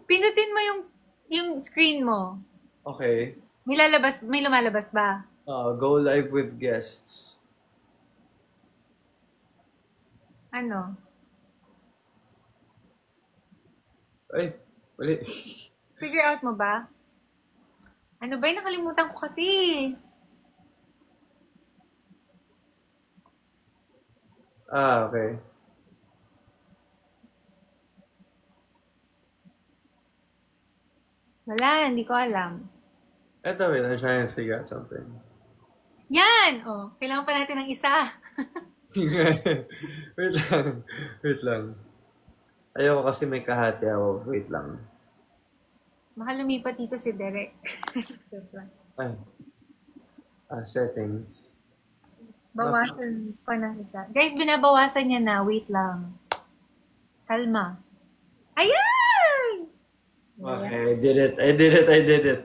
Pindutin mo yung screen mo. Okay. May lumalabas ba? Go live with guests. Ano? Ay, mali. Figure out mo ba? Ano ba? Nakalimutan ko kasi. Okay. Wala, hindi ko alam. Eto, wait, I'm trying to figure out something. Yan! Oh, kailangan pa natin ng isa. Wait lang. Wait lang. Ayoko kasi may kahati ako. Wait lang. Baka lumipat dito si Derek. Ay, settings. Bawasan pa ng isa. Guys, binabawasan niya na. Wait lang. Kalma. Ayan! Okay, I did it. I did it. I did it.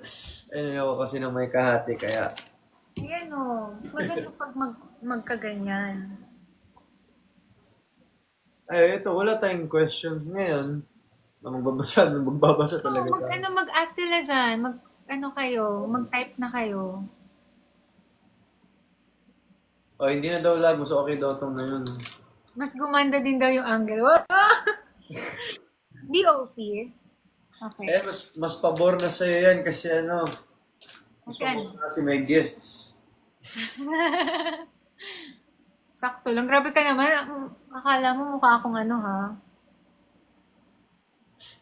Ayoko kasi na may kahati, kaya... Ayan o. Maganda pag magkaganyan. Ay, ito, wala tayong questions ngayon. Magbabasa So, talaga tayo. mag-ask sila dyan. Mag-type na kayo. Oh, hindi na daw lag. Mas okay daw itong ngayon. Mas gumanda din daw yung angle. DOP. Okay. Mas pabor na sa'yo yan kasi mas Ayan. pabor na kasi may gifts. Sakto lang. Grabe ka naman. Akala mo mukha akong ano ha.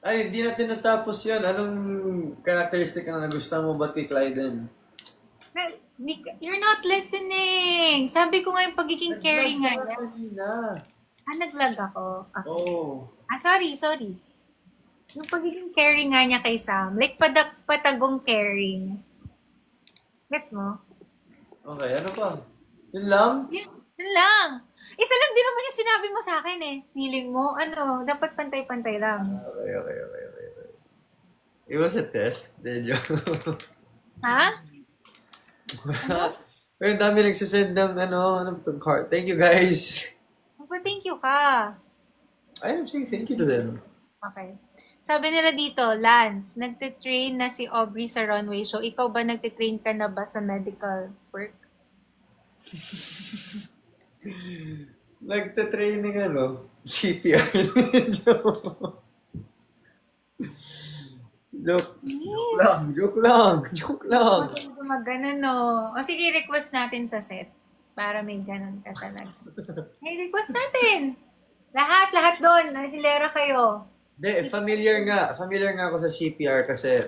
Ay, hindi natin natapos yan. Anong characteristic ang nagustuhan mo ba kay Clyden? You're not listening. Sabi ko nga yung pagiging caring nga niya. Kanina. Naglag ako. Okay. Oh. Sorry. Yung pagiging caring nga niya kay Sam. Like, patagong caring. Gets mo? Okay, ano pa? Yun lang? Yun lang. Isa lang din naman yung sinabi mo sa akin eh. Feeling mo, dapat pantay-pantay lang. Okay. It was a test. Medyo. Ha? Pero ang dami nagsisend ng card. Thank you guys. Thank you ka. I am saying thank you to them. Okay. Sabi nila dito, Lance, nagtitrain na si Aubrey sa runway show. Ikaw ba nagtitrain ka na ba sa medical work? Nagte-training CPR. Joke lang. Maganon, no? O sige, request natin sa set. Para may ganon ka talaga. Hey, request natin! Lahat doon. Hilera kayo. Hindi, familiar nga ako sa CPR kasi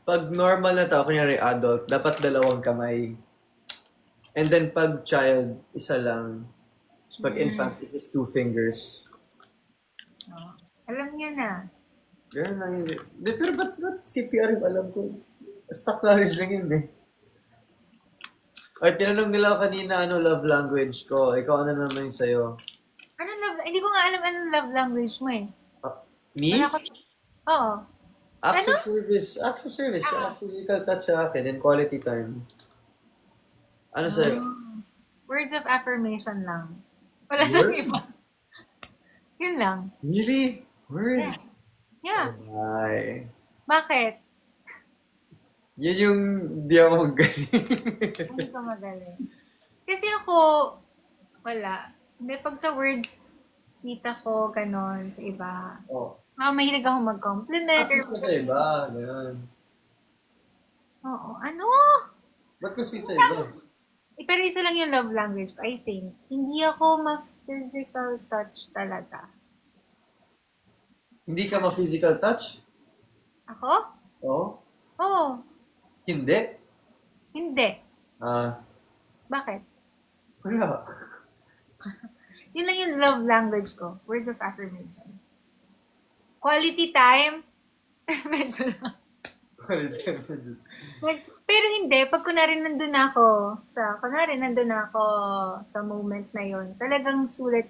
pag normal na tao, kunyari adult, dapat dalawang kamay. And then pag child, isa lang. So, pag infant, it is 2 fingers. Oh, alam niya na. Ganun lang yun. Di, pero ba't CPR yung alam ko? Stock knowledge lang yun eh. Ay, tinanong nila ako kanina love language ko. Ikaw ano naman yung sa'yo? Hindi ko nga alam anong love language mo eh. Me? Wala ko. Oo. Acts Ano? of service. Acts of service. Physical touch sa akin and quality time. Ano sa'yo? Words of affirmation lang. Wala nang iba. Yun lang. Really? Words? Yeah. Ay. Bakit? Yan yung di ako magaling. Hindi ka magaling. Kasi ako, wala. Hindi, pag sa words, sweet ako, ganon, sa iba. Oh. Mahilig ako mag-compliment. Sweet ko sa iba. Ganun. Oo. Ano? Ba't ko sweet sa iba? Pero isa lang yung love language ko, I think. Hindi ako ma-physical touch talaga. Hindi ka ma-physical touch? Ako? Oo. Oo. Hindi? Hindi. Ah, Bakit? wala. Yun lang yung love language ko. Words of affirmation. Quality time? Medyo lang. Pero hindi, pag kunwari nandun ako sa moment na yon, talagang sulit,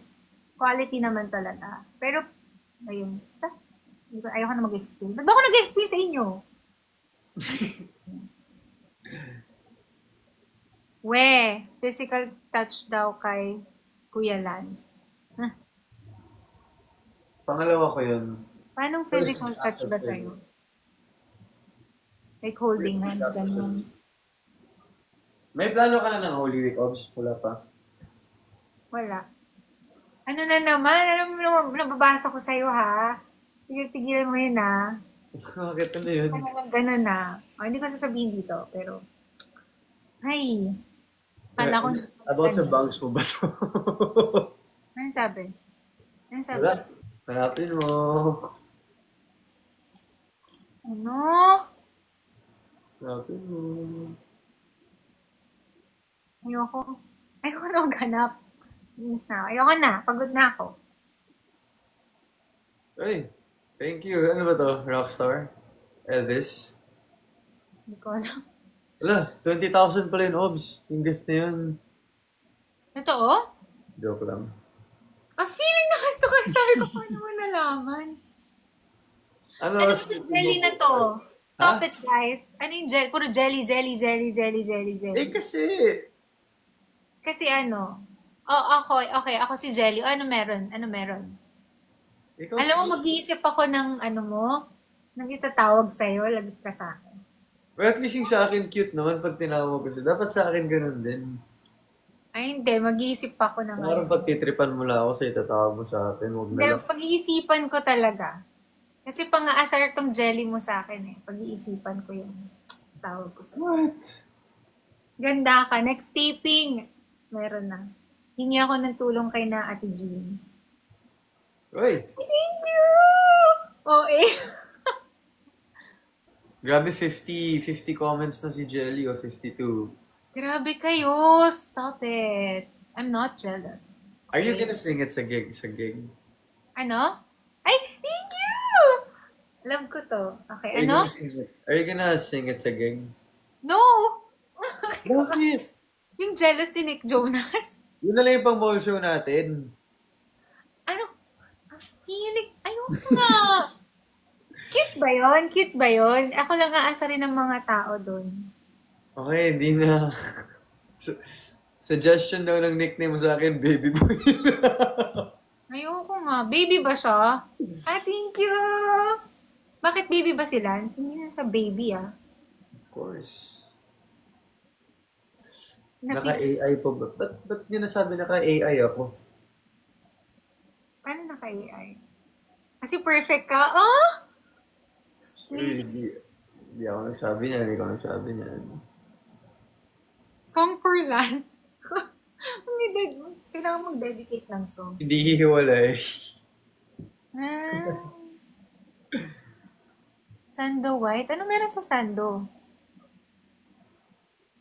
quality naman talaga. Pero, ayun, basta, ayoko na mag-explain. Ba't ba ako nag-explain sa inyo? Physical touch daw kay Kuya Lance. Pangalawa ko yun. Paano physical touch ba sa'yo? Like holding hands, ganun. May plano ka na ng Holy Week, Obs? Wala pa. Wala. Ano na naman? Alam mo, nababasa ko sa'yo, ha? Tigil-tigilan mo yun, ha? Bakit ano yun? Ano lang ganun, ha? O, hindi ko sasabihin dito, pero... Ay, kala ko... About sa bangs mo ba to? Ano sabi? Ano sabi? Wala. Hanapin mo. Ano? Hanapin mo. Ayoko. Ayoko na maghanap. Inis na ako. Ayoko na. Pagod na ako. Ay, thank you. Ano ba to? Rockstar? Elvis? Hindi ko alam. Wala, 20,000 pala yun, Obs. Yung gift na yun. Totoo? Joke lang. Feeling na ito kasi sabi ko, paano mo nalaman? Ano Ano mas... ba yung jelly na to? Stop Ha? it, guys. Ano yung jelly? Puro jelly, jelly, jelly, jelly, jelly, jelly. Eh kasi... Kasi ano? Oh, ako si Jelly. Ano meron? Ano meron? Ikaw Alam mo, mag-iisip ako ng ano mo, nang itatawag sa'yo, lagot ka sa akin. Well, at least yung sa akin cute naman pag tinawag ko siya. Dapat sa akin ganun din. Ay, hindi. Mag-iisip pa ako ng Parang ano. pag titripan mo lang ako sa itatawag mo sa akin, huwag na Hindi, lang. pag-iisipan ko talaga. Kasi pang-aasar tong jelly mo sa akin eh. Pag-iisipan ko yung tawag ko sa'yo. What? Ganda ka. Next taping, meron na. Hingi ako ng tulong kay na Ate Jean. Uy, Thank you! Oo eh. grabe 50 comments na si Jelly o 52. Grabe kayo. Stop it. I'm not jealous. Are you gonna sing it sa gig? Sa gig? Ano? Ay, thank you! Love ko to. Okay, Are you ano? gonna sing it? Are you gonna sing it sa gig? No! Bakit? Yung jealous si Nick Jonas. Yun na lang yung pang mall show natin. Ano? Hilig. Ayoko nga. Cute ba yun? Cute ba yun? Ako lang aasarin ng mga tao doon. Okay, hindi na. Suggestion daw ng nickname mo sa akin, baby boy. Ayoko nga. Baby ba siya? Thank you! Bakit baby ba sila? Hindi na sa baby ah. Of course. Naka- Naka-AI pa ba? Ba't niyo nasabi naka-AI ako? Paano naka-AI? Kasi perfect ka. Oh! Eh, hindi ako nagsabi niyan, hindi ko nagsabi niyan. Song for Lance. Kailangan mag-dedicate ng song. Hindi hihiwalay. Ah. Sando White? Ano meron sa Sando?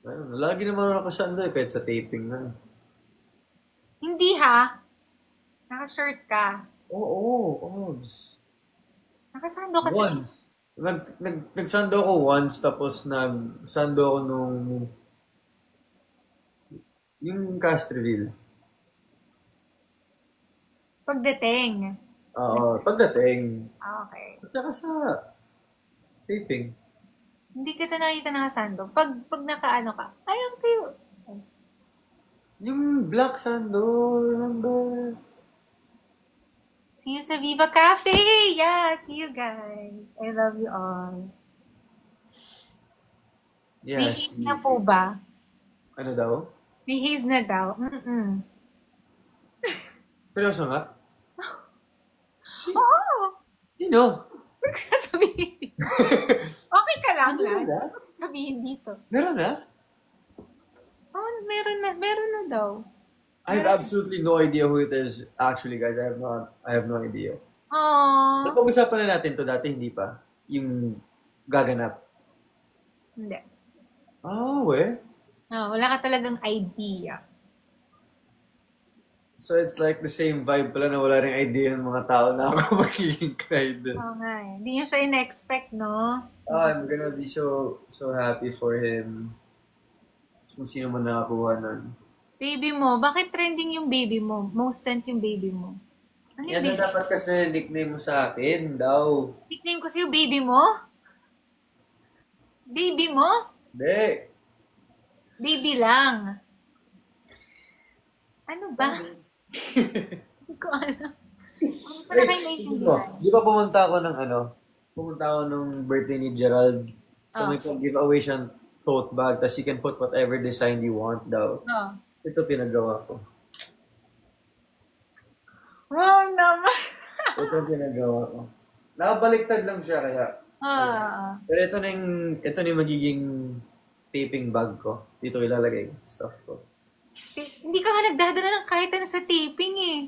Ano, lagi naman ako sando eh, kahit sa taping na. Hindi ha. Naka-shirt ka. Oo, Obs. Nakasando kasi. Once. Nagsando ako once, tapos nagsando ako nung yung Castreville. Pagdating. Oo, pagdating. Okay. At saka sa taping. Hindi kita nakita nakasando. Pag nakaano ka, ay, ang cute. Yung Black Sando, remember? See you sa Viva Cafe! Yeah, see you guys. I love you all. May Yes. haze na po ba? Ano daw? May haze na daw. Mm-mm. Seryoso nga? Oo! Sino? Huwag ka sabihin. Okay ka lang, Meron Lance. na? Huwag ka sabihin dito. Meron na? Oh, meron na daw. I have absolutely no idea who it is. Actually, guys, I have no idea. Aww. Napag-usapan na natin to dati, hindi pa? Yung gaganap. Hindi. Oh, eh. Oh, wala ka talagang idea. So it's like the same vibe pala na wala rin idea ng mga tao na ako magiging Clyde. Oo nga eh. Hindi niya siya in-expect, no? Oh, I'm gonna be so happy for him. Kung sino man nakakuha nun. Baby mo, bakit trending yung baby mo? Most sent yung baby mo. Ano yung Yan baby? na dapat kasi nickname mo sa akin daw. Nickname ko sa'yo, baby mo? Baby mo? Hindi. Baby lang. Ano ba? Hindi ko alam. Ang ko na Ay, kayo maintindihan. di ba pumunta ako ng pumunta ako nung birthday ni Gerald. So Oh. may pag-giveaway siyang tote bag, tapos you can put whatever design you want daw. Oh. Ito pinagawa ko. Wow naman. Ito pinagawa ko. Nakabaliktad lang siya kaya. Pero ito na yung magiging taping bag ko. Dito ilalagay yung stuff ko. Hindi ka nga nagdadala ng kahit ano sa taping eh.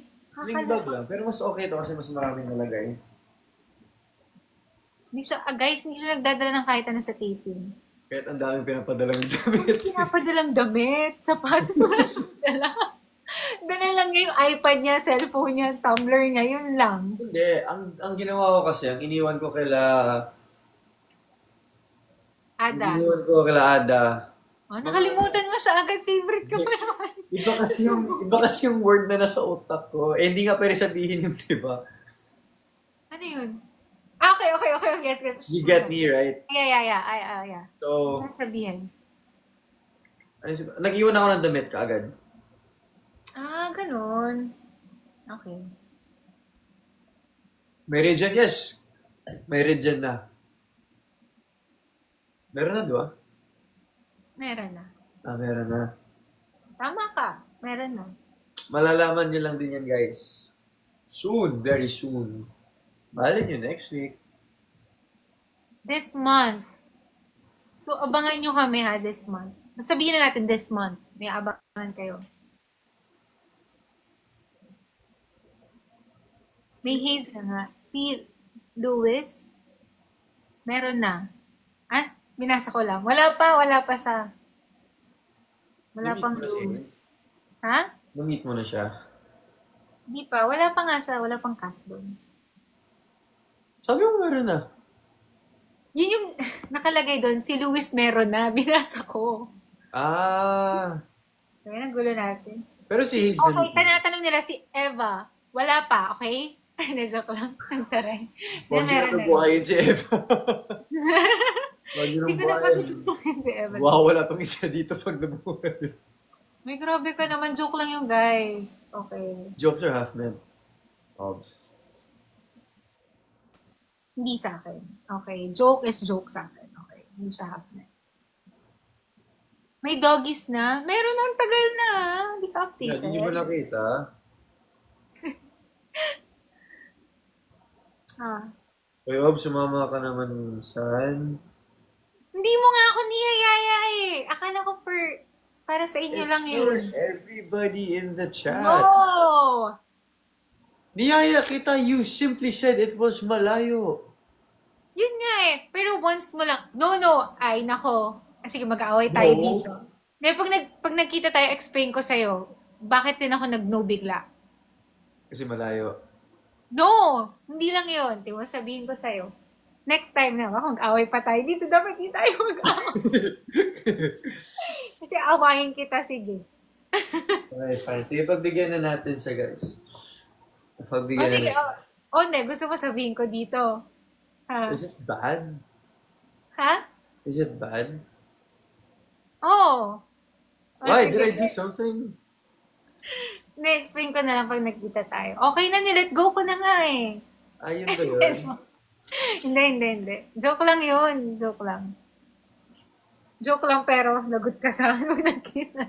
Sling bag lang, pero mas okay ito kasi mas maraming nalagay. Guys, hindi siya nagdadala ng kahit ano sa taping. Kahit ang daming pinapadalang damit. Pinapadalang damit, sapatos, wala siyang dala. Dala lang niya yung iPad niya, cellphone niya, Tumblr niya, yun lang. Hindi, ang ginawa ko kasi, ang iniwan ko Ada. Ada. Oh, nakalimutan mo siya agad, favorite ka pa naman. Iba kasi yung word na nasa utak ko. Eh, hindi nga pwede sabihin yung, di ba? Ano yun? Ah, okay. Yes. You get me, right? Yeah. So, Ano sabihin? nag-iwan ako ng damit kaagad. Ah, ganun. Okay. Meridian, yes. Meridian na. Meron na, di ba? Meron na. Meron na. Tama ka. Meron na. Malalaman nyo lang din yan, guys. Soon, very soon. Malin nyo next week. This month. So, abangan nyo kami ha, this month. Sabihin na natin this month. May abangan kayo. May haze na nga. Si Louis, meron na. Ah, binasa ko lang. Wala pa siya. Wala Na-meet pang mo na si Louis. Ha? Na-meet mo na siya. Hindi pa. Wala pa nga siya. Wala pang cast doon. Sabi mo meron na. Yun yung nakalagay doon. Si Louis meron na. Binasa ko. Ah. Kaya nagulo natin. Pero si Hayes Okay, tanatanong nila si Eva. Wala pa, okay? Ay, joke lang. Nagtaray. Huwag niyo na buhayin si Eva. Huwag niyo Hindi na ko na buhayin. patutukin si Eva. Wow, wala tong isa dito pag nabuhay. May grabe ka naman. Joke lang yung guys. Okay. Jokes are half meant. Obs. Hindi sa akin. Okay. Joke is joke sa akin. Okay. Hindi siya half na. May doggies na. Meron na. Ang tagal na. Hindi ka updated. Hindi mo nakita. Ah. Uy, Ob, sumama ka naman minsan. Hindi mo nga ako niyayaya eh. Akala ko para sa inyo lang It's yun. for everybody in the chat. No! Niyaya kita, you simply said it was malayo. Yun nga eh. Pero once mo lang. No. Ay, nako. Sige, mag-aaway tayo No. dito. Hindi, pag nagkita tayo, explain ko sa'yo, bakit din ako nag-no bigla. Kasi malayo. No! Hindi lang yun. Di ba, sabihin ko sa'yo. Next time na, mag-away pa tayo dito. Dapat di tayo mag-away. Kasi awahin kita, sige. Okay, fine. Sige, pagbigyan na natin siya, guys. Pagbigyan na Sige. natin. Hindi. Gusto mo sabihin ko dito. Ha? Is it bad? Ha? Is it bad? Oo. Why? Sige. Did I do something? Na-explain ko na lang pag nagkita tayo. Okay na, nilet go ko na nga eh. Ayun ba yun? Hindi. Joke lang yun. Joke lang. Joke lang pero lagot ka sa akin pag nagkita.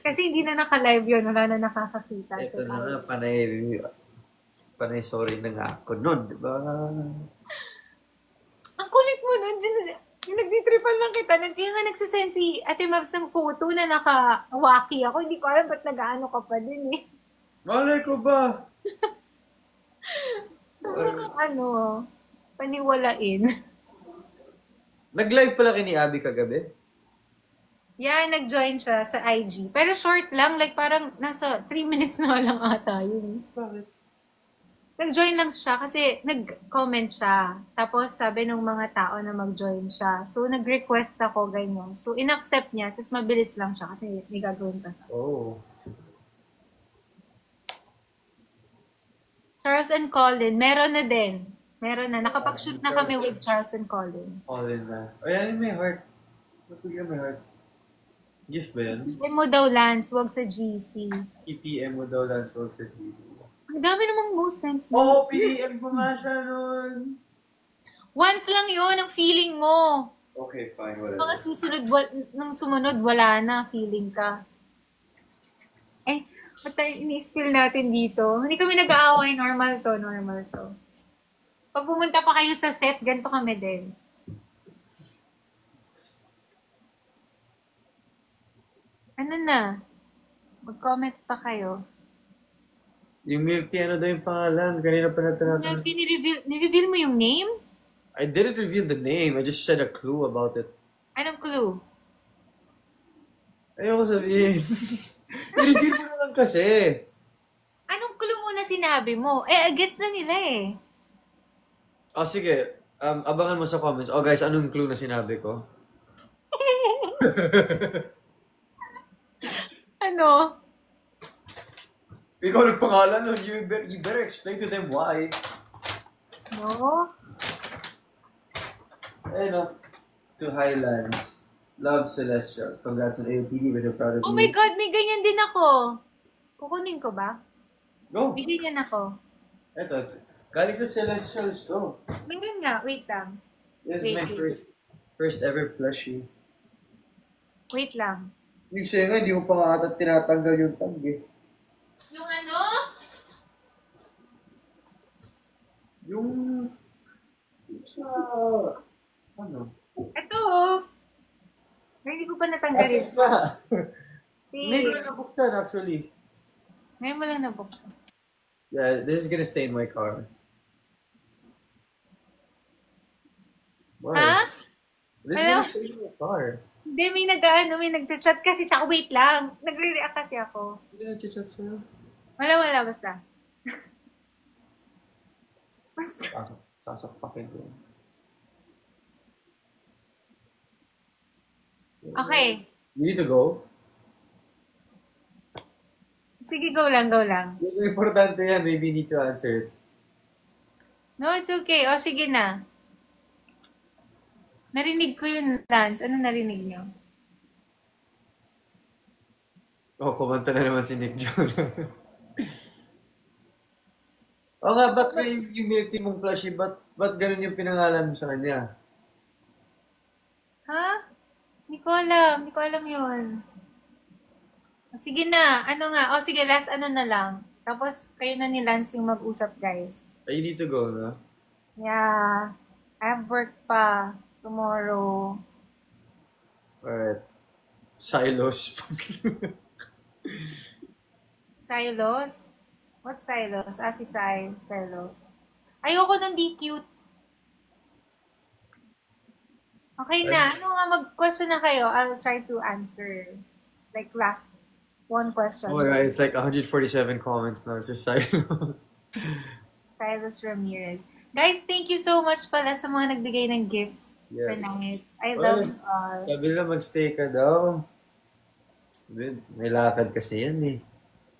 Kasi hindi na naka-live yun. Wala na nakakakita. Ito na nga, panay sorry na nga ako nun, di ba? Ang kulit mo nun. Nagtitripan lang kita. Kaya nga nagsasend si Ate Mabs ng photo na naka-waki ako. Hindi ko alam ba't nag-ano ka pa din eh. Malay ko ba? So, paniwalain. Nag-live pala kay ni Abby kagabi? Yeah, nag-join siya sa IG. Pero short lang. Like parang nasa 3 minutes na lang ata yun. Bakit? Nag-join lang siya kasi nag-comment siya. Tapos sabi ng mga tao na mag-join siya. So, nag-request ako ganyan. So, in-accept niya. Tapos mabilis lang siya kasi may gagawin pa sa. Oh. Charles and Colin, meron na din. Meron na. Nakapag-shoot na kami with Charles and Colin. All in na. Ayan yung may heart. Napagyan may heart. Gift ba yan? PM mo daw, Lance. Wag sa GC. EPM mo daw lang sa GC. Ang dami namang most sent mo. Oo, PM ko nga siya nun. Once lang yun ang feeling mo. Okay, fine, Mga whatever. susunod, nung sumunod, wala na, feeling ka. Eh, ba't tayo ini-spill natin dito? Hindi kami nag-aaway, normal to, normal to. Pag pumunta pa kayo sa set, ganito kami din. Ano na? Mag-comment pa kayo. Yung milk tea, ano daw yung pangalan? Kanina pa na tinatanong. Nireveal mo yung name? I didn't reveal the name. I just said a clue about it. Anong clue? Ayoko sabihin. I-reveal mo na lang kasi. Anong clue mo na sinabi mo? Eh, gets na nila eh. Oh, sige. Abangan mo sa comments. Oh, guys, anong clue na sinabi ko? Ano? Ikaw nagpangalan nun. You better explain to them why. No? Ayun, to Highlands. Love Celestials. Congrats on AOTD with your proud of Oh you. my God, may ganyan din ako. Kukunin ko ba? Go! May ganyan ako. Eto, galing sa Celestials to. Meron nga, wait lang. This is Wait, my wait. first ever plushie. Wait lang. Yung siya nga, hindi mo pa nga ata tinatanggal yung tag eh. Yung ano? Yung sa... Ano? Ito oh. Hindi ko pa natanggalin. Asin pa! See? Hindi ko na nabuksan actually. Ngayon mo lang nabuksan. Yeah, this is gonna stay in my car. Why? Ha? This is Hello? gonna stay in my car. Hindi, may nagchat-chat kasi sa wait lang. Nagre-react kasi ako. Hindi na chat sa'yo. Wala, basta. Basta. Sasakpakin ko. Okay. You need to go? Sige, go lang, go lang. Yung importante yan, maybe you need to answer it. No, it's okay. O, sige na. Narinig ko yun, Lance. Ano narinig niyo? Oh, kumanta na naman si Nick Jonas. O nga, ba't yung milk tea mong plushie, ba't ganun yung pinangalan mo sa kanya? Ha? Hindi ko alam. Hindi ko alam yun. O, sige na. Ano nga? O, sige, last ano na lang. Tapos, kayo na ni Lance yung mag-usap, guys. You need to go, no? Yeah. I have work pa tomorrow. Alright. Silos. Silos? What silos? Ah, si Silos. Ayoko nang di cute. Okay na. Ano nga, mag-question na kayo. I'll try to answer. Like, last one question. Oh my god, it's like 147 comments now. It's just Silos. Silas Ramirez. Guys, thank you so much pala sa mga nagbigay ng gifts Yes. tonight. I love you all. Sabi nila magstay ka daw. Dude, may lakad kasi yan eh.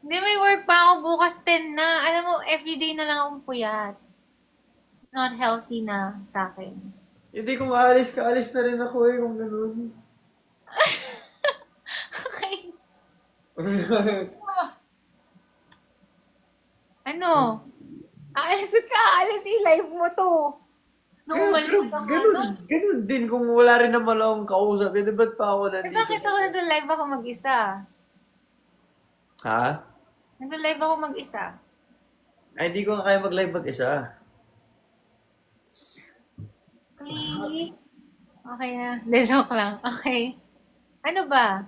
Hindi, may work pa ako bukas 10 na. Alam mo, everyday na lang akong puyat. It's not healthy na sa akin. Hindi kung aalis ka, alis na rin ako eh kung ganun. Okay. Ano? Aalis, ba't ka aalis? I-live mo to. Nung umalis ka nga nun. Ganun din kung wala rin naman akong kausap. Eh, di ba't pa ako Eh, nandito? bakit ako nag-live ako mag-isa? Ha? Nag-live ako mag-isa. Ay, hindi ko nga kaya mag-live mag-isa. Please. Okay na. De, joke lang. Okay. Ano ba?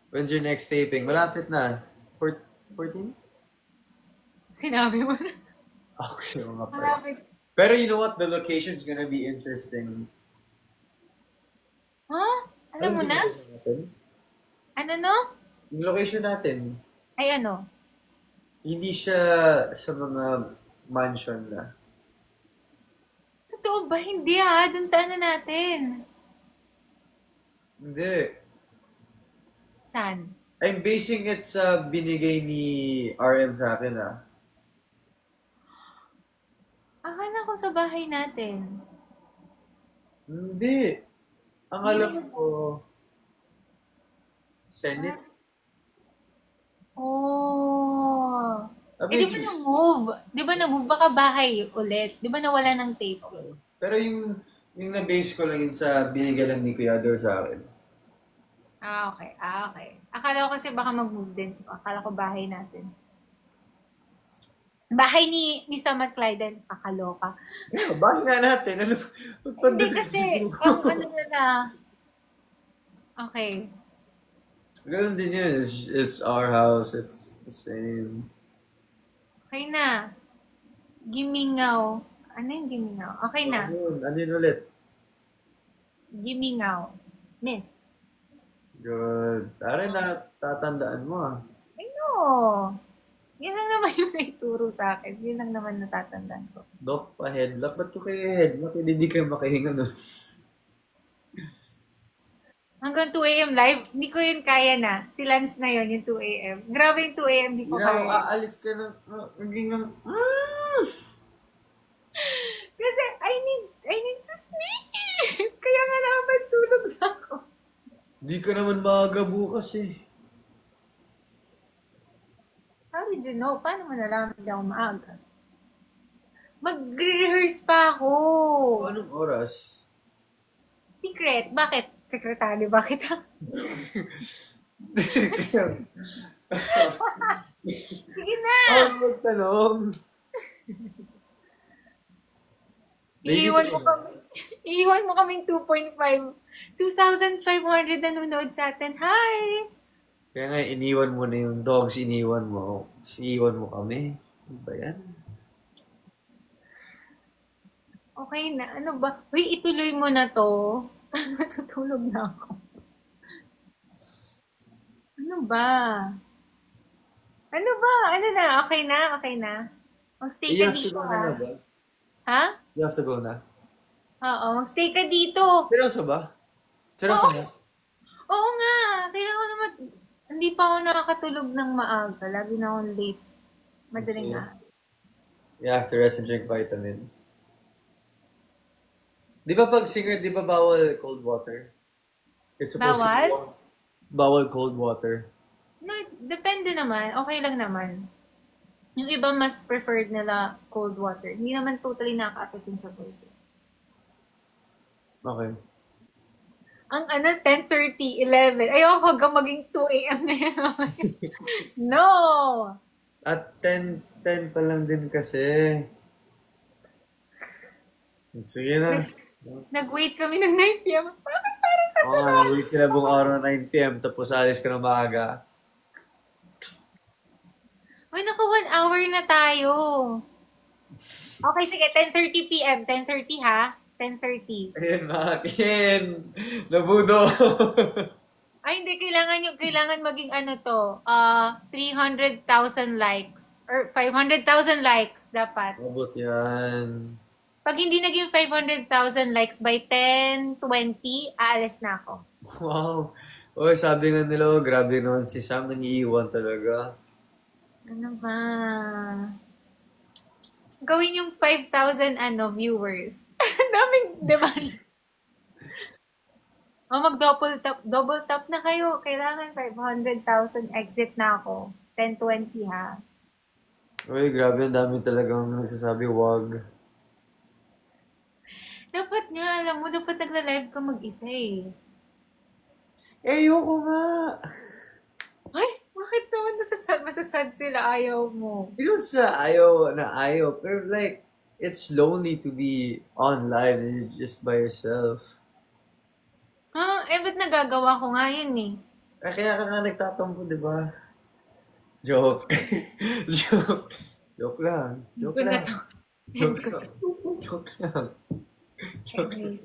When's your next taping? Malapit na. 14? Sinabi mo na. Okay, mga pa. Malapit. Pero you know what? The location's gonna be interesting. Ha? Alam mo yung na? location natin? Ano no? Yung location natin, Ay ano? hindi siya sa mga mansion na. Totoo ba? Hindi ah. Dun sa ano natin. Hindi. Saan? I'm basing it sa binigay ni RM sa akin ah. Akala ko sa bahay natin. Hindi. Ang alam ko, Senate. Oh. Eh, di ba Abi, na-move? Di ba na-move? Baka bahay ulit. Di ba nawala ng tape? pero yung na-base ko lang yun sa binigay lang ni Kuya Ador sa akin. Ah, okay. Ah, okay. Akala ko kasi baka mag-move din. So, akala ko bahay natin. Bahay ni Sam at Clyde. Kakaloka. Yeah, bakit nga natin? Ano, Hindi kasi, ang ano na, okay. ganun din yun. It's our house. It's the same. Okay na. Gimingaw. Ano yung gimingaw? Okay na. Ano yun ulit? Gimingaw. Miss. Good. Tara na, tatandaan mo ah. I know. Yan lang naman yung naituro sa akin. Yun lang naman natatandaan ko. Doc pa headlock. Ba't ko kayo headlock? Hindi kayo makahinga nun. Hanggang 2 a.m. live, hindi ko yun kaya na. Si Lance na yun, yung 2 a.m. Grabe yung 2 a.m. Hindi Hindi ko na ako kaya. aalis ka ng, hindi na, Kasi I need to sleep. Kaya nga naman tulog na ako. Di ka naman maaga bukas eh. How did you know? Paano mo nalaman hindi ako maaga? Mag-rehearse pa ako. Anong oras? Secret. Bakit? Sekretary ba kita? Sige na! Ako magtanong. Iiwan mo kami. Iiwan mo kaming 2.5. 2,500 nanonood sa atin. Hi! Kaya nga, iniwan mo na yung dogs, iniwan mo. Iiwan mo kami. Ano ba yan? Okay na. Ano ba? Uy, ituloy mo na to. Natutulog na ako. Ano ba? Ano ba? Ano na? Okay na? Okay na? Magstay You ka have to dito, go na ha? nga ba? Ha? You have to go na. Oo, magstay ka dito. Seryoso ba? Seryoso Oo, na? oo nga. Kailangan ko naman. Hindi pa ako nakakatulog ng maaga. Lagi na akong late. Madaling See? na. You have to rest and drink vitamins. Di ba pag singer, di ba bawal cold water? It's supposed to be Bawal? warm. Bawal cold water. No, depende naman. Okay lang naman. Yung iba mas preferred nila cold water. Hindi naman totally nakaka-affect yun sa voice. Okay. Ang ano, 10:30, 11. Ayoko hanggang maging 2 a.m. na yan. No! At 10 pa lang din kasi. Sige na. Nag-wait kami ng 9 p.m. Bakit parang Oo nga, nag-wait sila buong araw ng 9 p.m. tapos alis ka na maaga. Uy, naka 1 hour na tayo. Okay, sige. 10:30 p.m. 10:30 ha? 10:30. Ayan, makin. Nabudo. Ay, hindi. Kailangan maging ano to. 300,000 likes. Or 500,000 likes dapat. Mabot yan. Pag hindi naging 500,000 likes by 10:20, aalis na ako. Wow. Oy, sabi nga nila, oh, grabe naman si Sam, nangiiwan talaga. Ano ba? Gawin yung 5,000 viewers. Daming demand. O double tap na kayo. Kailangan 500,000 exit na ako. 10:20 ha. Uy, grabe, ang dami talagang nagsasabi, wag. Dapat nga, alam mo, dapat nagla-live ka mag-isa eh. Eh, ayoko nga. Ay, bakit naman masasad sila ayaw mo? Hindi naman sa ayaw na ayaw, pero like, it's lonely to be on live and you're just by yourself. Ha? Eh, ba't nagagawa ko nga yun eh? Eh, kaya ka nga nagtatampo, di ba? Joke. Joke. Joke lang. Joke Good na lang. to. Joke lang. Joke lang. Joke lang.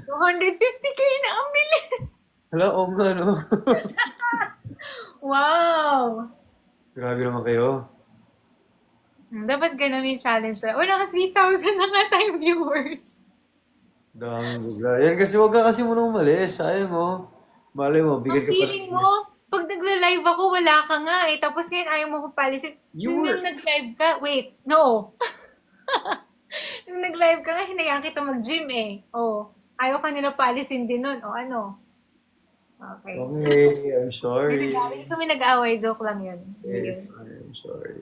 250k na, ang bilis! Hala, oo nga, no? Wow! Grabe naman kayo. Dapat ganun yung challenge na. O, naka 3,000 na nga tayong viewers. Daming bigla. Yan kasi wag ka kasi muna umalis. Sayang mo. Malay mo, bigyan Ang ka pa feeling mo, pag nagla-live ako, wala ka nga eh. Tapos ngayon ayaw mo ko palisin. You Nung were- nag-live ka, wait, no. Nung nag-live ka nga, hinayaan kita mag-gym eh. Oh, ayaw ka nila palisin din nun. O ano? Okay. Okay, I'm Hindi sorry. hindi kami nag-away. Joke lang yun. Hindi Okay, yun. I'm sorry.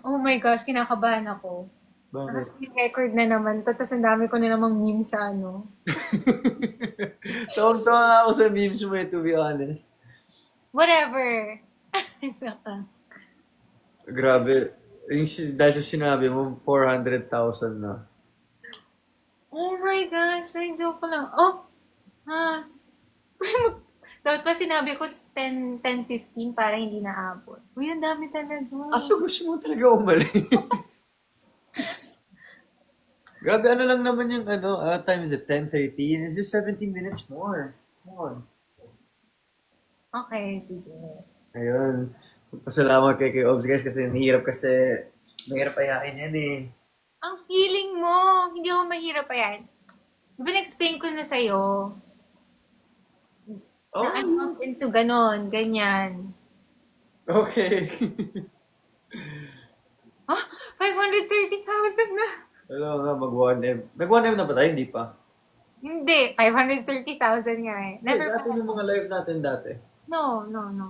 Oh my gosh, kinakabahan ako. Bakit? Naka-screen record na naman to. Tapos ang dami ko na namang meme sa ano. Tawag-tawa nga ako sa memes mo to be honest. Whatever. Joke lang. Grabe. Dahil sa sinabi mo, 400,000 na. Oh my gosh, ay joke lang. Oh, ha. Dapat pa sinabi ko 10, 15 para hindi naabot. Uy, ang dami talaga. Aso gusto mo talaga umalis. Grabe, ano lang naman yung time is it? 10:13? It's just 17 minutes more. Come on. Okay, sige. Ayun. Pasalamat kay Obs guys kasi mahirap ayain yan eh. Ang feeling mo, hindi ako mahirap pa yan. Di ba na-explain ko na sa'yo? Oh, Na I'm into ganon, ganyan. okay. Ah, 530,000 na. Alam nga, mag-1M. Nag-1M na ba tayo? Hindi pa. Hindi, 530,000 nga eh. Never Dati pa. yung mga live natin dati. No, no, no.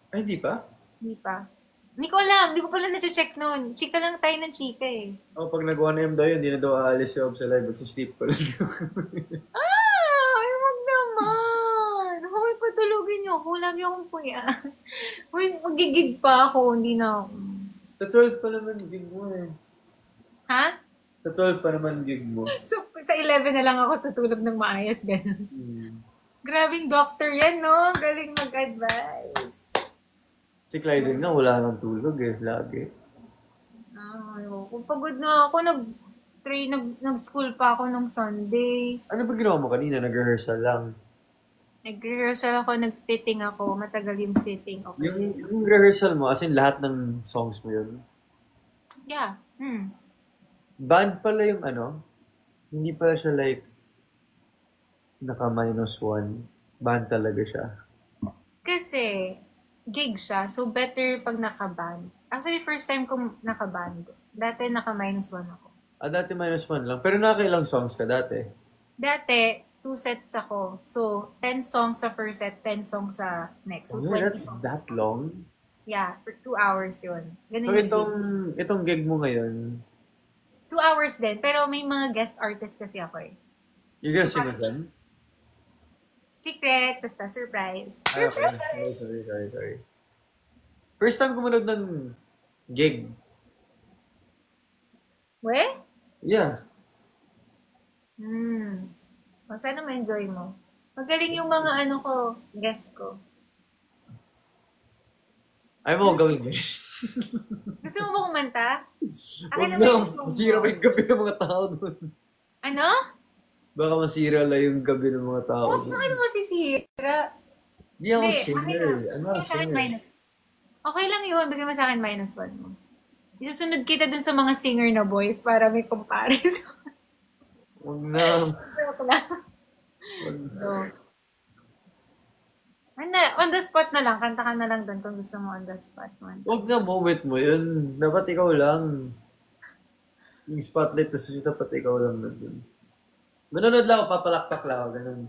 Ay, hindi pa? Hindi pa. Hindi ko alam. Hindi ko pala nasa-check noon. Chika lang tayo ng chika eh. Oh, pag nag-1M daw yun, hindi na daw aalis si Obs sa live. Magsisleep ko lang. Ay, wag naman. Hoy, patulogin niyo ako. Lagi akong puya. Hoy, magigig pa ako. Hindi na ako. Sa 12 pa naman gig mo eh. Ha? Sa 12 pa naman gig mo. So, sa 11 na lang ako tutulog ng maayos. Ganun. Hmm. Grabing doctor yan, no? Galing mag-advise. Si Clyde nga, wala nang tulog eh. Lagi. Ay, kung pagod na ako, nag-school pa ako nung Sunday. Ano ba ginawa mo kanina? Nag-rehearsal lang. Nag-rehearsal ako, nag-fitting ako. Matagal yung fitting. Okay. Yung rehearsal mo, as in lahat ng songs mo yun, Yeah. band pala yung hindi pala siya like naka-1. Band talaga siya. Kasi, gig siya. So, better pag naka-band. Actually, first time ko naka-band. Dati naka-1 ako. Dati -1 lang. Pero nakakailang songs ka dati? Dati, 2 sets ako. So, 10 songs sa first set, 10 songs sa next. So, Oh, 20 that's songs. that long? Yeah, for 2 hours yun. Ganun So, yung gig. itong gig mo ngayon, 2 hours din, pero may mga guest artist kasi ako eh. you gonna sing with them? Secret, basta surprise. Ah, okay. Sorry. First time ko manood ng gig. We? Yeah. O, sana ma-enjoy mo. Magaling yung mga guest ko. Ayaw mo gawing guest. Gusto mo ba kumanta? Huwag Akin na, naman yung masira pa yung gabi ng mga tao doon. Ano? Baka masira lang yung gabi ng mga tao Huwag doon. naman mo sisira. Hindi ako Hindi, singer. Ano okay ako sa akin, singer? Okay lang yun. Bigyan mo sa akin -1 mo. Isusunod kita dun sa mga singer na boys para may comparison. Huwag na. Joke lang. Huwag na. So, on the spot na lang. Kanta ka na lang dun kung gusto mo on the spot man. Huwag na moment mo yun. Dapat ikaw lang. Yung spotlight na siya, dapat ikaw lang nandun. Manonood lang ako, papalakpak lang ako, ganun.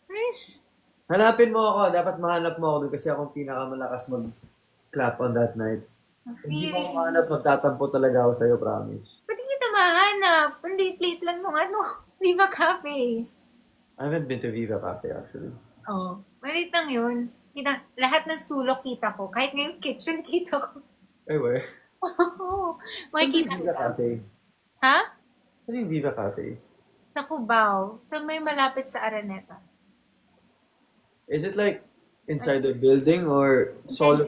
Wish. Hanapin mo ako, dapat mahanap mo ako doon kasi akong pinakamalakas mag-clap on that night. Hindi mo ako mahanap, magtatampo talaga ako sa'yo, promise. Pwede kita mahanap. Ang late-late lang nung Viva Cafe. I haven't been to Viva Cafe actually. Oo. Malit lang yun. Lahat ng sulok kita ko. Kahit ngayong kitchen kita ko. Ay, weh. Oo. Saan Makikita yung Viva kita. Cafe? Ha? Saan yung Viva Cafe? Sa Cubao. Sa may malapit sa Araneta. Is it like inside the building or solo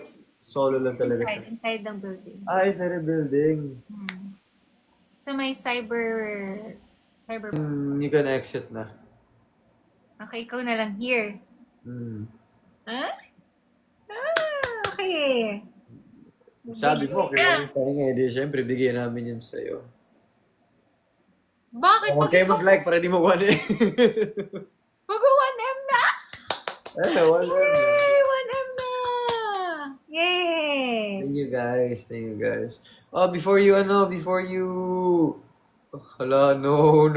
lang talaga siya? Inside ng building. Inside the building. Sa may cyber. You can exit na. Okay, ikaw na lang here. Hmm. Ha? Okay. Sabi mo, kailangan tayo nga. Di, syempre, bigyan namin yun sa'yo. Bakit? Huwag kayo mag-like para di mo 1M. Mag-1M na! 1M. Yay! 1M na! Yay! Thank you guys. Oh, before you... Hala, no.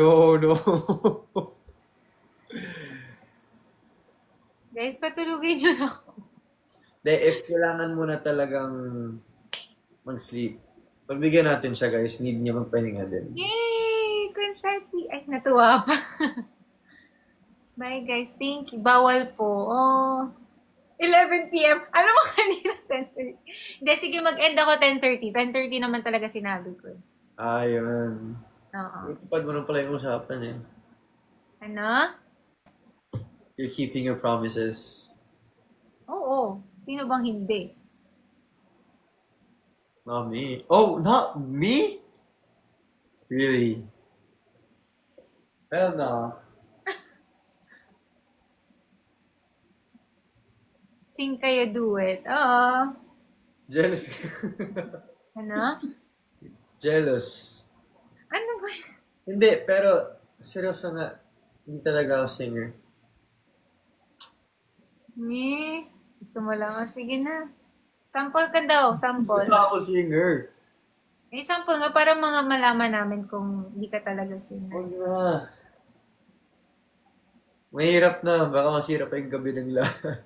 Guys, patulugin niyo na ako. If kailangan mo na talagang mag-sleep, pagbigyan natin siya guys, need niya magpahinga din. Yay! Confetti! Ay, natuwa pa. Bye guys, thank you. Bawal po. Oh. 11 p.m. Alam mo kanina, 10:30. Hindi, sige, mag-end ako 10:30. 10:30 naman talaga sinabi ko. Ayun. Oo. Itupad mo na pala yung usapan eh. Ano? You're keeping your promises. Oo. Sino bang hindi? Not me. Oh, not me? Really? Hell no. Sing kayo duet. Oo. Jealous. Ano? Jealous. Ano ba yun? Hindi, pero seryoso nga, hindi talaga ako singer. Me? Gusto mo lang. O, sige na. Sample ka daw. Sample. Hindi ako singer. Eh, sample nga para mga malaman namin kung hindi ka talaga singer. Huwag na. Mahirap na. Baka masira pa yung gabi ng lahat.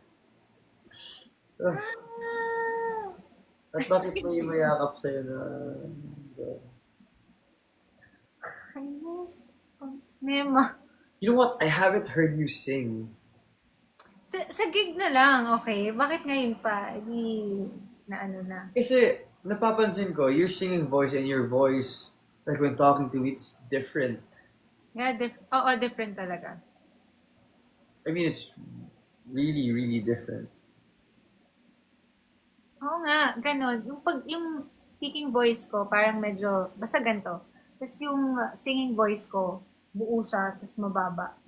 Ah, Ah! at bakit may mayakap sa'yo na... Ayos. Oh, Mema. You know what? I haven't heard you sing. Sa gig na lang, okay? Bakit ngayon pa? Di na ano na. Kasi napapansin ko, your singing voice and your voice, like when talking to me, it's different. Yeah, oo, different talaga. I mean, it's really, really different. Oo nga, ganun. Yung speaking voice ko, parang medyo, basta ganito. Tapos yung singing voice ko, buo siya, tapos mababa.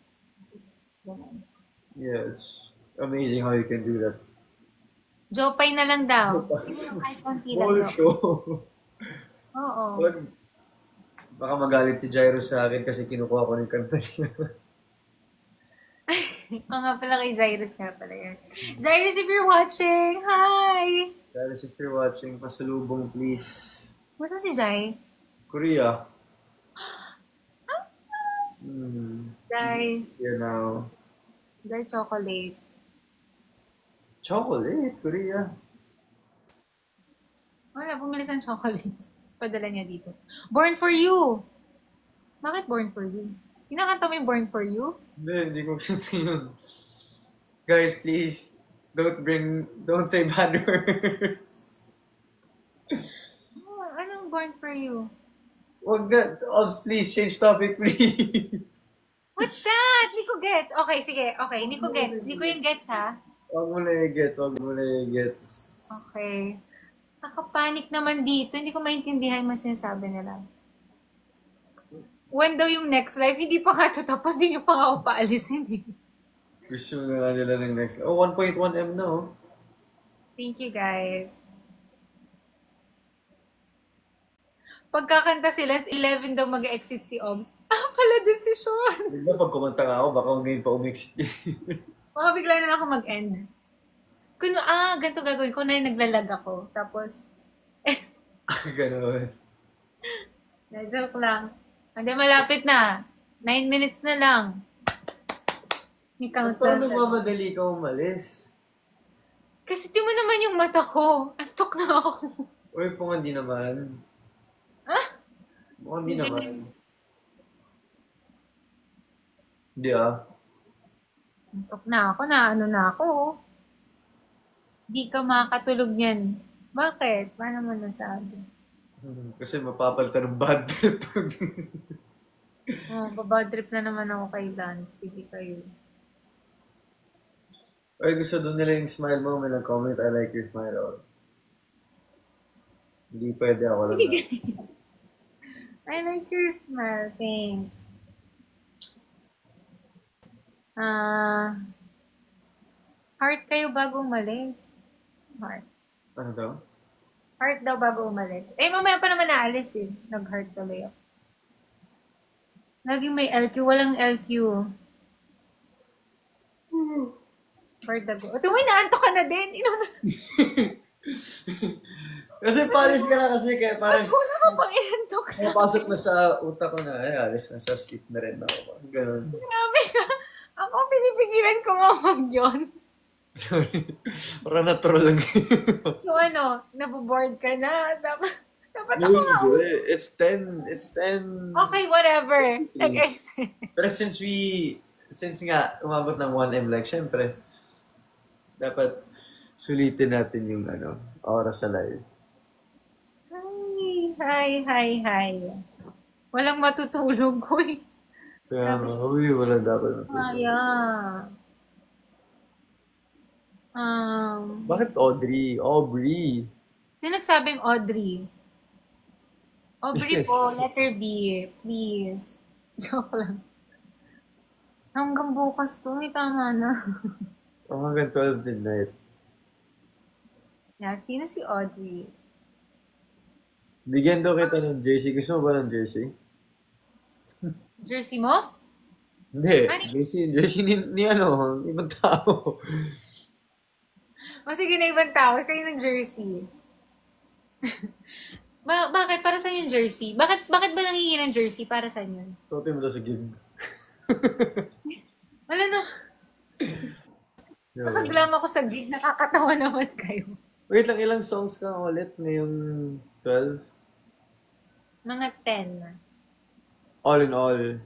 Ganun. Yeah, it's amazing how you can do that. Jopay na lang daw. Yung kahit konti lang Whole daw. show. Oo. Baka magalit si Jairo sa akin kasi kinukuha ko ng kanta niya. Oo nga pala kay Jairus nga pala yan. Jairus, if you're watching, hi! Jairo, if you're watching, pasalubong please. Masa si Jai? Korea. Jai. Here now. Jai chocolates. Chocolate, Korea. Wala, bumili ng chocolates. Tapos padala niya dito. Born for you! Bakit born for you? Kinakanta mo yung born for you? Hindi ko kinta yun. Guys, please, don't say bad words. Oh, anong born for you? Wag na, please, change topic, please. What's that? Hindi ko gets. Okay, sige. Okay, hindi ko gets. Hindi ko yung gets, ha? Wag mo na i-gets. Okay. Nakapanik naman dito. Hindi ko maintindihan yung sinasabi nila. When daw yung next live, hindi pa nga ito tapos, di nyo pa nga ako paalisin eh. Gusto na nga nila ng next. Oh, 1.1M na oh. Thank you, guys. Pagkakanta sila, 11 daw mag-exit si Obs. Ah, pala desisyon. Hindi pag kumanta nga ako, baka ngayon pa umixit. Baka bigla na lang ako mag-end. Ganito gagawin ko na yung naglalag ako. Tapos, Ganon. na-joke lang. Hindi, malapit na. 9 minutes na lang. May Ba't countdown. parang nagmamadali ka umalis? Kasi di mo naman yung mata ko. Antok na ako. Uy, kung hindi naman. Mukhang hindi Hindi. naman. Hindi ah. Antok na ako. Ano na ako. Di ka makakatulog niyan. Bakit? Paano mo nasabi? Kasi mapapal ka ng bad trip. Babad trip na naman ako kay Lance. Sige kayo. Ay, gusto doon nila yung smile mo. May nag-comment, I like your smile always. Hindi pwede ako lang. I like your smile. Thanks. Heart kayo bago umalis. Heart. Ano daw? Heart daw bago umalis. Eh, mamaya pa naman naalis eh. Nag-heart tuloy ako. Laging may LQ. Walang LQ. Heart dago. O, tumoy, naantok ka na din. Kasi palis ka na kasi kaya parang Mas kuna ka pang inantok sa napasok na sa utak ko na, ay, alis na siya, sleep na rin ako. Ganun. Grabe ka. Ako, pinipigilan ko nga mag yun. Sorry. Parang natural lang. Yung ano, naboboard ka na. Dapat No, ako nga. hindi. It's 10. It's 10. Okay, whatever. Nag-exit. Pero since nga, umabot ng 1M like, syempre, dapat sulitin natin yung oras sa live. Hi. Walang matutulog, uy. Kaya nga, uy, wala dapat matulog. Kaya. Bakit Audrey? Aubrey. Sino nagsabing Audrey? Aubrey po, letter B, please. Joke lang. Hanggang bukas to, tama na. Hanggang 12 midnight. Yeah, sino si Audrey? Bigyan daw kita ng jersey. Gusto mo ba ng jersey? Jersey mo? Hindi. Ano? Jersey ni ibang tao. O sige na ibang tao, kayo ng jersey. Bakit? Para saan yung jersey? Bakit ba nangingi ng jersey? Para saan yun? Tote mo daw sa gig. Wala na. Nakaglam ako sa gig. Nakakatawa naman kayo. Wait lang, ilang songs ka ulit ngayong 12? Mga 10. All in all.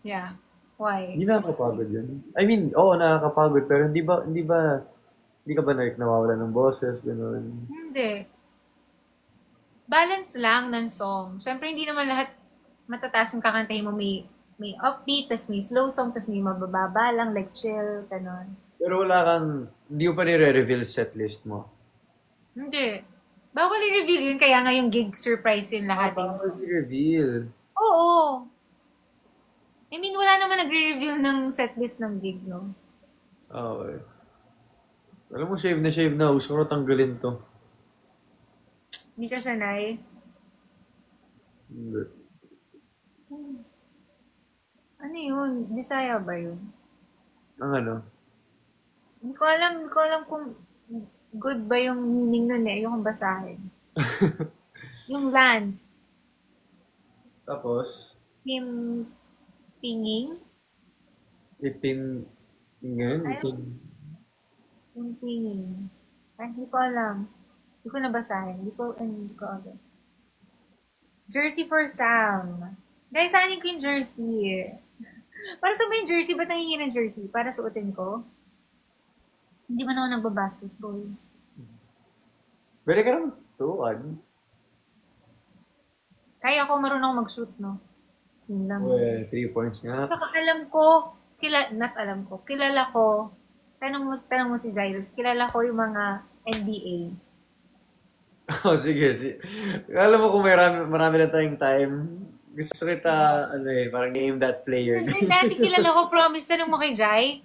Yeah. Why? Hindi nakakapagod yun. I mean, nakakapagod. Pero hindi ka ba nawawala ng boses, gano'n? Hindi. Balance lang ng song. Siyempre, hindi naman lahat matataas yung kakantahin mo. May upbeat, tas may slow song, tas may mabababa lang, like chill, ganon. Pero hindi mo pa nire-reveal setlist mo. Hindi. Bawal i-reveal yun, kaya nga yung gig surprise yun lahat. Bawal i-reveal. Oo. I mean, wala naman nagre-reveal ng setlist ng gig, no? Okay. Alam mo, shave na. Gusto ko na tanggalin to. Hindi ka sanay. Hindi. Ano yun? Bisaya ba yun? Ang ano? Hindi ko alam kung good ba yung meaning nun eh. Yung basahin. Yung Lance. Tapos, Pim... Pinging? Yung pinging. Ay, hindi ko alam. Hindi ko nabasahin. Hindi ko agad. Jersey for Sam. Guys, saan ko yung jersey? Para sa ba yung jersey? Ba't nangingi ng jersey? Para suotin ko? Hindi man ako nagbabasketball. pwede ka naman tuwan. Kaya ako marunong mag-shoot, no? Yun lang. Well, 3 points nga. Saka alam ko, kilala ko, tanong mo si Jairus, kilala ko yung mga NBA. Oh, sige. Alam mo kung marami na tayong time, gusto kita, parang name that player. Dati kilala ko, promise, tanong mo kay Jai.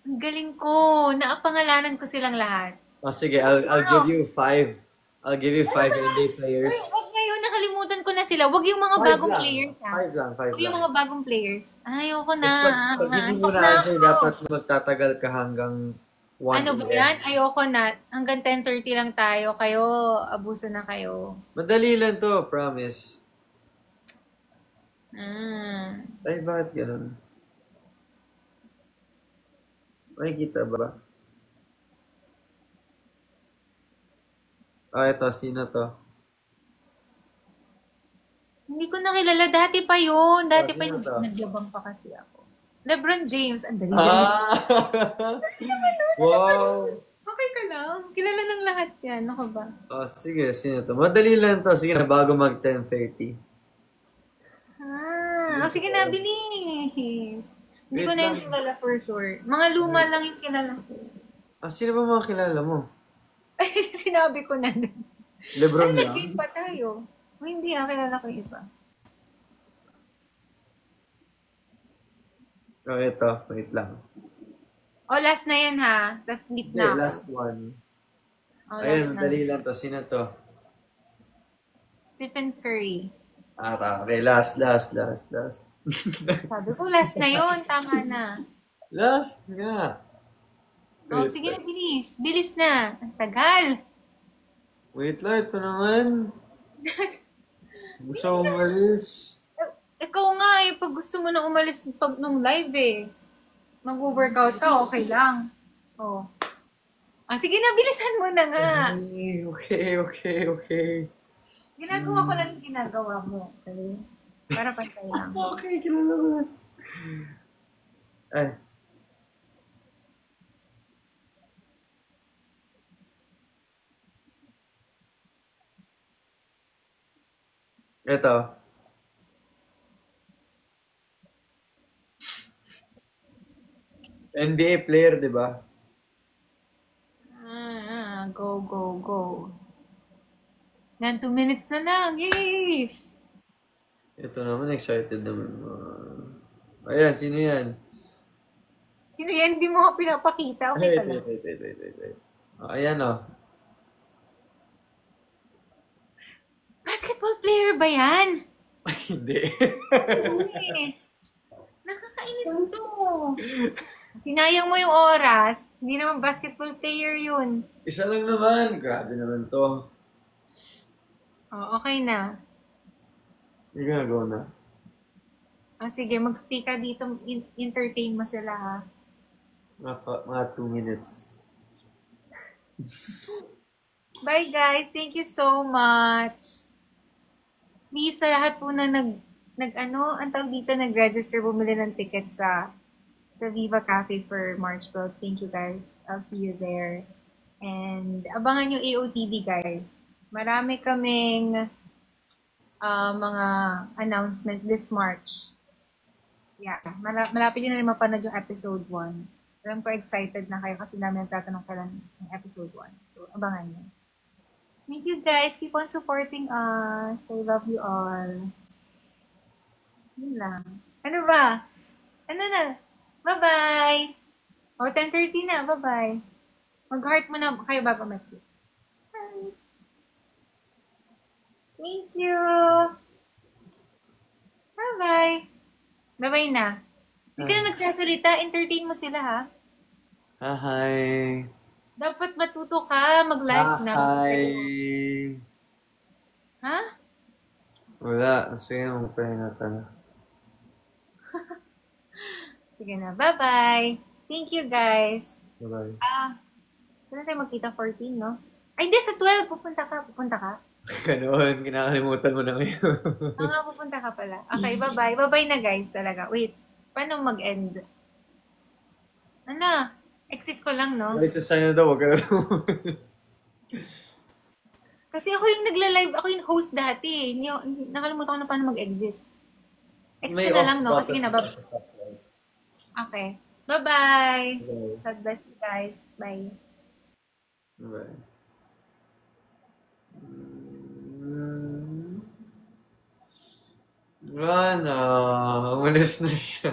Ang galing ko, naapangalanan ko silang lahat. Oh, sige, I'll give you 5. I'll give you 5 NBA players. Wag ngayon, nakalimutan ko na sila. Wag yung mga bagong players, ha? 5 lang. Wag yung mga bagong players. Ayoko na. Pag hindi mo Antok na na answer, ako. dapat magtatagal ka hanggang 1 Ano ba yan? Ayoko na. Hanggang 10:30 lang tayo. Kayo, abuso na kayo. Madali lang to, promise. Ah. Ay, bakit ganun? Makikita ba? Ito, sino to? Hindi ko nakilala. Dati pa yun. Dati pa sino yun. to? Nagyabang pa kasi ako. LeBron James. Ang dali. Ah! Wow! Okay ka lang. Kilala ng lahat yan. Ano ka ba? Oh, sige, sino to? Madali lang to. Sige na, bago mag 10:30. Sige na, bilis. Hindi ko Wait na yung lang. kilala for sure. Mga luma lang yung kilala ko. Sino ba mga kilala mo? Ay, sinabi ko na din. Lebron lang? Nag-game pa tayo. O hindi, kilala ko yung iba. Oh, ito. Wait lang. Last na yan ha. Tapos sleep Okay, na ako. last one. Last Ayun, na. madali lang to. Sino to? Stephen Curry. Okay, last. Sabi ko, last na yun. Tama na. Last nga. Wait, Sige na, bilis. Bilis na. Ang tagal. wait lang, ito naman. Gusto ko umalis. Ikaw nga pag gusto mo na umalis nung live mag-workout ka, okay lang. Oh. Ah, sige na, bilisan mo na nga. Ay, okay. Ginagawa ko lang yung ginagawa mo. Okay? Para pantay lang. Okay, kilala ko na. Ay, eto. NBA player, di ba? Go. Yan, 2 minutes na lang. Yay! Ito naman, excited naman. Ayan, sino yan? Sino yan? Hindi mo ako pinapakita. Okay Ay, pala. ito. Ayan, oh. Basketball player ba yan? Hindi. Hindi. Nakakainis to. Sinayang mo yung oras. Hindi naman basketball player yun. Isa lang naman. Grabe naman to. Oh, okay na. Hindi ginagawa na. Oh, sige, magstay ka dito. Entertain mo sila, ha? Mga 2 minutes. Bye, guys. Thank you so much. Please, sa lahat po na ang tawag dito, nag-register, bumili ng ticket sa Viva Cafe for March 12. Thank you, guys. I'll see you there. And abangan yung AOTD, guys. Marami kaming mga announcement this March. Yeah, malapit yun na rin mapanood yung episode 1. Alam ko excited na kayo kasi namin nagtatanong kailan yung episode 1. So, abangan nyo. Thank you guys. Keep on supporting us. I love you all. Yun lang. Ano ba? Ano na? Bye-bye! O, 10:30 na. Bye-bye. Mag-heart mo na kayo bago mag-sit. Bye. Thank you! Bye-bye! Bye-bye na. Hindi ka na nagsasalita. Entertain mo sila, ha? Hi. Dapat matuto ka mag-lives na. Hi. Ha? Wala. Sige, magpahinga ka na. Sige na. Bye-bye! Thank you, guys. Bye-bye. Kailan tayo magkita? 14, no? Ay, hindi. Sa 12. Pupunta ka. Ganoon, kinakalimutan mo na ngayon. Oo nga, pupunta ka pala. Okay, bye-bye. Bye-bye na, guys, talaga. Wait, paano mag-end? Ano? Exit ko lang, no? Wait, sa sign na daw, wag ka na daw. Kasi ako yung nagla-live, ako yung host dati. Nakalimutan ko na paano mag-exit. Exit ko na lang, no? Kasi Okay. Bye-bye. God bless you guys. Bye. Bye. Wala na. Umalis na siya.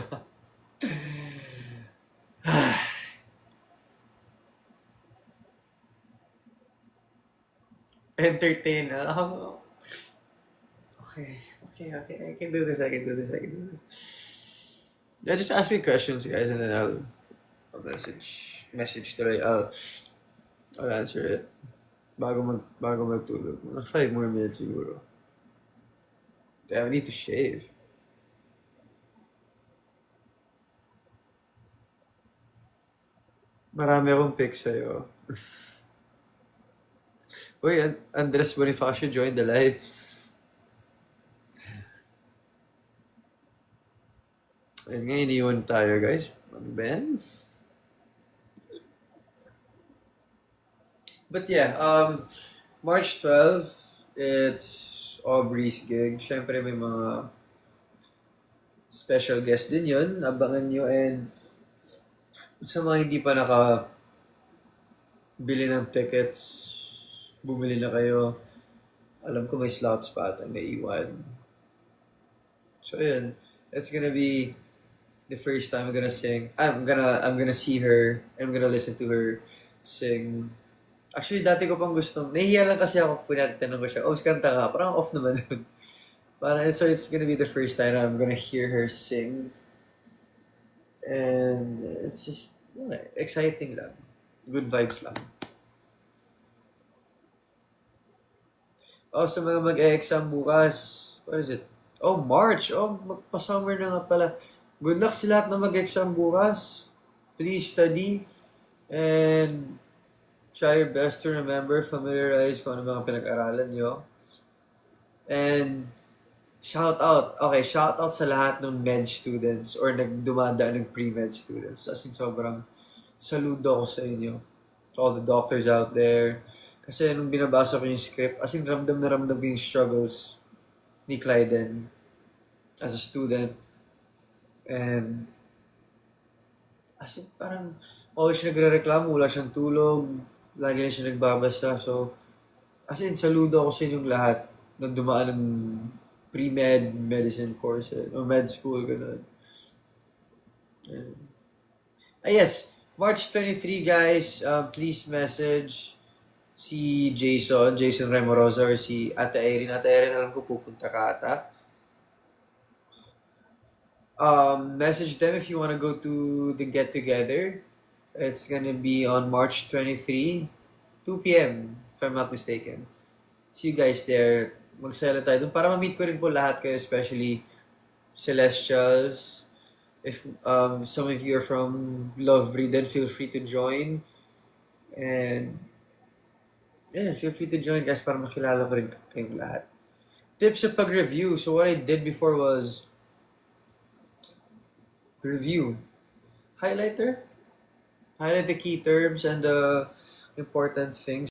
Entertain. Okay. I can do this. Yeah, just ask me questions, guys, and then I'll message today. I'll answer it. Bago magtulog. Mga 5 more minutes siguro. Damn, I need to shave. Marami akong pics sa'yo. Uy, Andres Bonifacio joined the live. Ayun nga, iniwan tayo, guys. Ano ba yan? But yeah, March 12, it's Aubrey's gig. Siyempre may mga special guest din yun. Abangan nyo, and sa mga hindi pa bili ng tickets, bumili na kayo. Alam ko may slots pa ata, may iwan. So yun, it's gonna be the first time I'm gonna sing. I'm gonna see her, I'm gonna listen to her sing. Actually, dati ko pang gustong, nahihiya lang kasi ako, pinatanong ko siya, kanta ka, parang off naman dun. So it's gonna be the first time I'm gonna hear her sing. And it's just, exciting lang. Good vibes lang. Sa mga mag-e-exam bukas, what is it? March! Magpa-summer na nga pala. Good luck sa lahat na mag-exam bukas. Please study. And try your best to remember, familiarize kung ano mga pinag-aralan nyo. And shout out sa lahat ng med students or nagdumadaan ng pre-med students. As in, sobrang saludo ko sa inyo. To all the doctors out there. Kasi nung binabasa ko yung script, as in, ramdam na ramdam ko yung struggles ni Clyden as a student. And as in, parang always siya nagre-reklamo, wala siyang tulog, lagi na siya nagbabasa. So, as in, saludo ako sa inyong lahat na dumaan ng pre-med, medicine courses, o med school, gano'n. Yes, March 23, guys, please message si Jason Remorosa, or si Ate Erin. Ate Erin, alam ko pupunta ka ata. Message them if you want to go to the get together. It's gonna be on March 23, 2 p.m. if I'm not mistaken. See you guys there. Magsaya tayo dun para ma-meet ko rin po lahat kayo, especially Celestials. If some of you are from Love Breed, then feel free to join. And yeah, feel free to join, guys, para makilala ko rin kayong lahat. Tips sa pag-review. So what I did before was review. Highlighter. Highlight the key terms and the important things.